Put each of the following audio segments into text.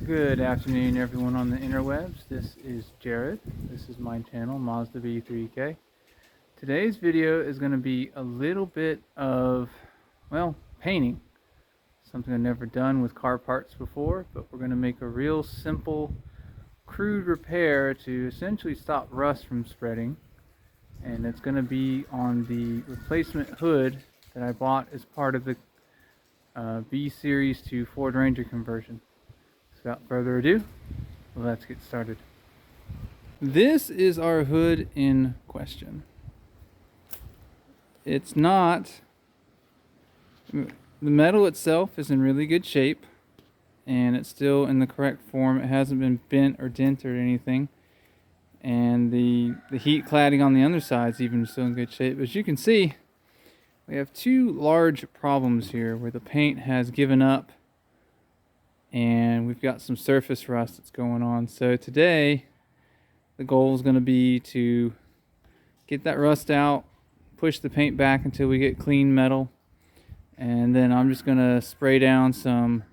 Good afternoon, everyone on the interwebs. This is Jared. This is my channel, Mazda B3000. Today's video is going to be a little bit of, well, painting. Something I've never done with car parts before, but we're going to make a real simple, crude repair to essentially stop rust from spreading. And it's going to be on the replacement hood that I bought as part of the B series to Ford Ranger conversion. Without further ado, let's get started. This is our hood in question. It's not, the metal itself is in really good shape and it's still in the correct form. It hasn't been bent or dented or anything, and the heat cladding on the underside is even still in good shape. As you can see, we have two large problems here where the paint has given up and we've got some surface rust that's going on. So today the goal is going to be to get that rust out, push the paint back until we get clean metal, and then I'm just going to spray down some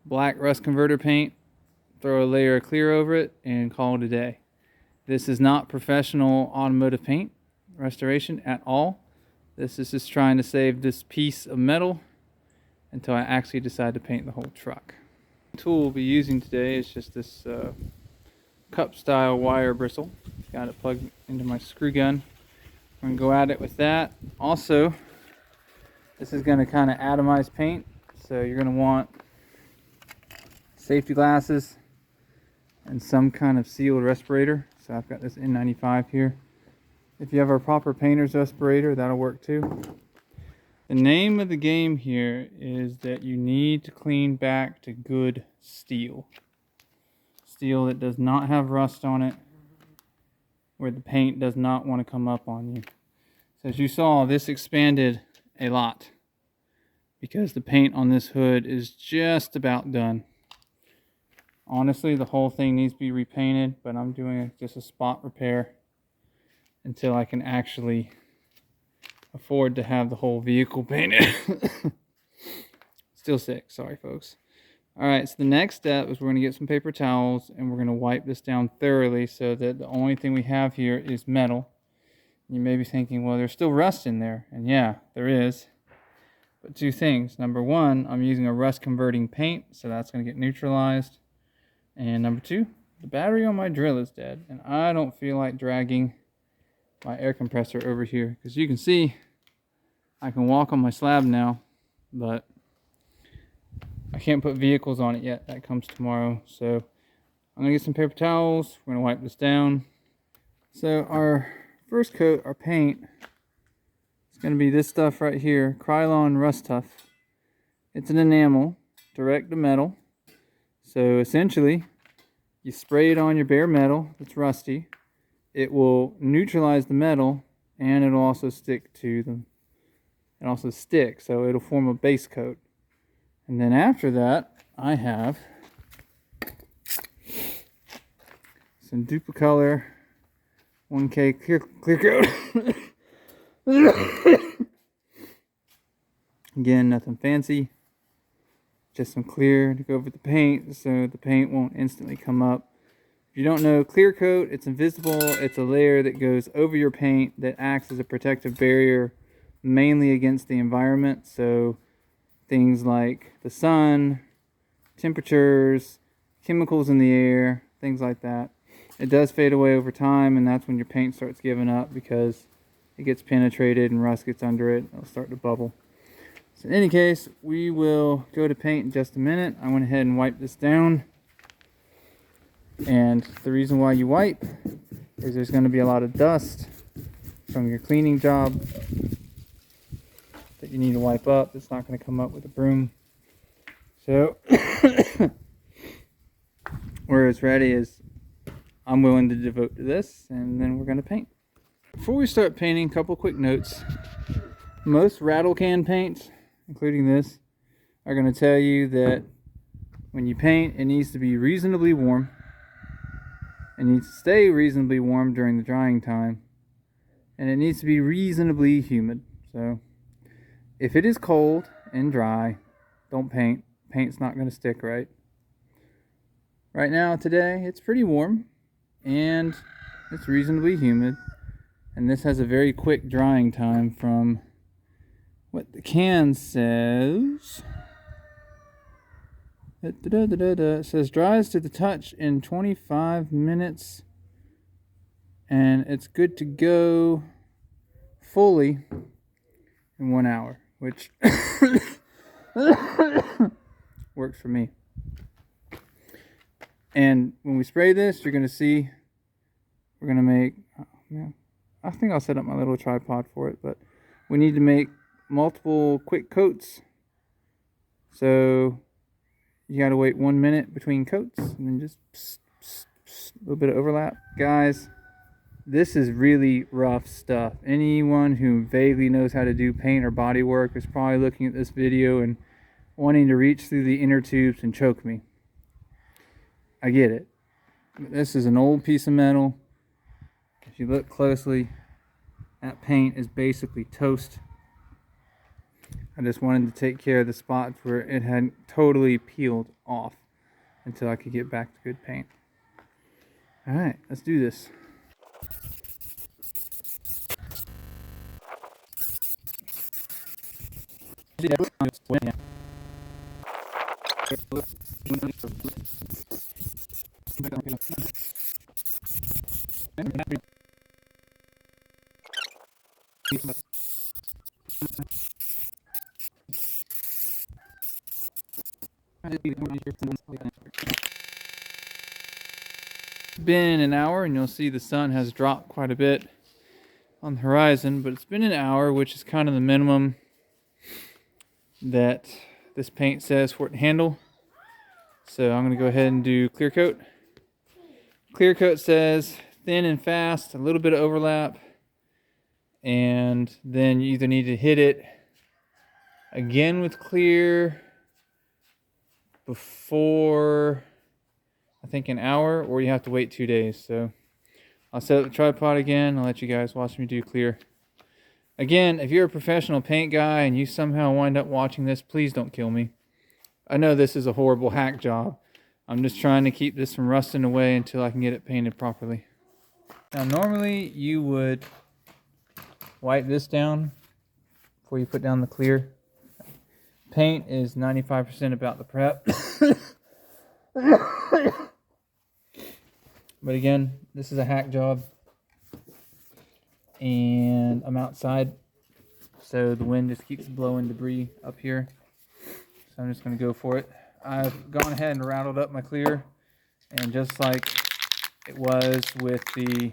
black rust converter paint, throw a layer of clear over it, and call it a day. This is not professional automotive paint restoration at all. This is just trying to save this piece of metal until I actually decide to paint the whole truck. The tool we'll be using today is just this cup style wire bristle. Got it plugged into my screw gun. I'm going to go at it with that. Also, this is going to kind of atomize paint, so you're going to want safety glasses and some kind of sealed respirator. So I've got this N95 here. If you have a proper painter's respirator, that'll work too. The name of the game here is that you need to clean back to good steel. Steel that does not have rust on it, where the paint does not want to come up on you. So as you saw, this expanded a lot because the paint on this hood is just about done. Honestly, the whole thing needs to be repainted, but I'm doing just a spot repair until I can actually afford to have the whole vehicle painted. Still sick, sorry folks. Alright, so the next step is we're going to get some paper towels and we're going to wipe this down thoroughly so that the only thing we have here is metal. You may be thinking, well, there's still rust in there, and yeah, there is. But two things. Number one, I'm using a rust converting paint, so that's going to get neutralized. And number two, the battery on my drill is dead, and I don't feel like dragging my air compressor over here, because you can see I can walk on my slab now, but I can't put vehicles on it yet. That comes tomorrow. So I'm gonna get some paper towels. We're gonna wipe this down. So our first coat, our paint, is gonna be this stuff right here, Krylon Rust Tough. It's an enamel, direct to metal. So essentially, you spray it on your bare metal that's rusty. It will neutralize the metal, and it'll also stick to them. It also sticks, so it'll form a base coat. And then after that, I have some Duplicolor 1K clear coat. Again, nothing fancy. Just some clear to go over the paint so the paint won't instantly come up. If you don't know, clear coat, it's invisible. It's a layer that goes over your paint that acts as a protective barrier mainly against the environment. So things like the sun, temperatures, chemicals in the air, things like that. It does fade away over time, and that's when your paint starts giving up because it gets penetrated and rust gets under it. It'll start to bubble. So in any case, we will go to paint in just a minute. I went ahead and wiped this down. And the reason why you wipe is there's going to be a lot of dust from your cleaning job that you need to wipe up. It's not going to come up with a broom. So where it's ready is I'm willing to devote to this, and then we're going to paint. Before we start painting, a couple quick notes. Most rattle can paints, including this, are going to tell you that when you paint, it needs to be reasonably warm. It needs to stay reasonably warm during the drying time, and it needs to be reasonably humid. So if it is cold and dry, don't paint. Paint's not going to stick right. Right now, today, it's pretty warm and it's reasonably humid. And this has a very quick drying time from what the can says. It says dries to the touch in 25 minutes. And it's good to go fully in 1 hour, which works for me. And when we spray this, you're going to see we're going to make, I think I'll set up my little tripod for it, but we need to make multiple quick coats. So you got to wait 1 minute between coats and then just a little bit of overlap. Guys, this is really rough stuff. Anyone who vaguely knows how to do paint or body work is probably looking at this video and wanting to reach through the inner tubes and choke me. I get it. This is an old piece of metal. If you look closely, that paint is basically toast. I just wanted to take care of the spots where it had totally peeled off until I could get back to good paint. Alright, let's do this. It's been an hour and you'll see the sun has dropped quite a bit on the horizon, but it's been an hour, which is kind of the minimum that this paint says for it to handle. So I'm going to go ahead and do clear coat. Clear coat says thin and fast, a little bit of overlap, and then you either need to hit it again with clear before I think an hour, or you have to wait 2 days. So I'll set up the tripod again. I'll let you guys watch me do clear. Again, if you're a professional paint guy and you somehow wind up watching this, please don't kill me. I know this is a horrible hack job. I'm just trying to keep this from rusting away until I can get it painted properly. Now normally you would wipe this down before you put down the clear. Paint is 95% about the prep. But again, this is a hack job. And I'm outside, so the wind just keeps blowing debris up here. So I'm just going to go for it. I've gone ahead and rattled up my clear, and just like it was with the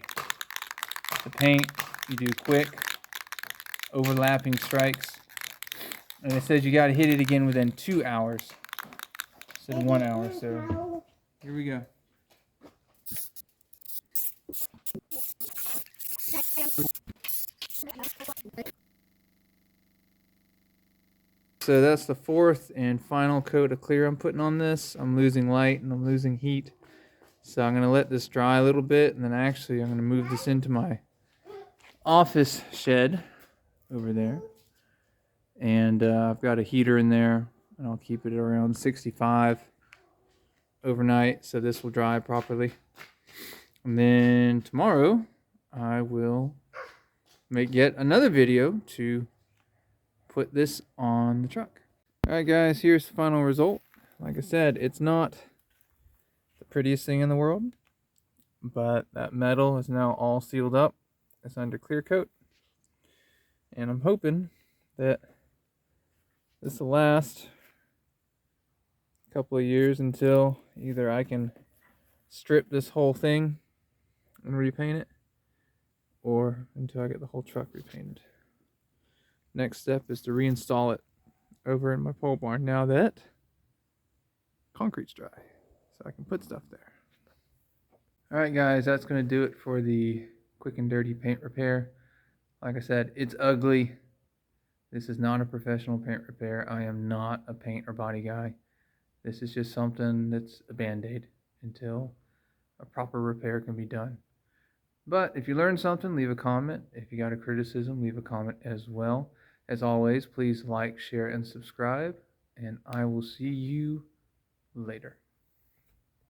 paint, you do quick overlapping strikes. And it says you got to hit it again within 2 hours instead of 1 hour. So here we go. So that's the fourth and final coat of clear I'm putting on this. I'm losing light and I'm losing heat. So I'm going to let this dry a little bit, and then actually I'm going to move this into my office shed over there. And I've got a heater in there, and I'll keep it around 65 overnight so this will dry properly. And then tomorrow I will make yet another video to put this on the truck. Alright guys, here's the final result. Like I said, it's not the prettiest thing in the world, but that metal is now all sealed up. It's under clear coat, and I'm hoping that this will last a couple of years until either I can strip this whole thing and repaint it, or until I get the whole truck repainted. Next step is to reinstall it over in my pole barn now that concrete's dry, so I can put stuff there. Alright guys, that's going to do it for the quick and dirty paint repair. Like I said, it's ugly. This is not a professional paint repair. I am not a paint or body guy. This is just something that's a band-aid until a proper repair can be done. But if you learned something, leave a comment. If you got a criticism, leave a comment as well. As always, please like, share, and subscribe, and I will see you later.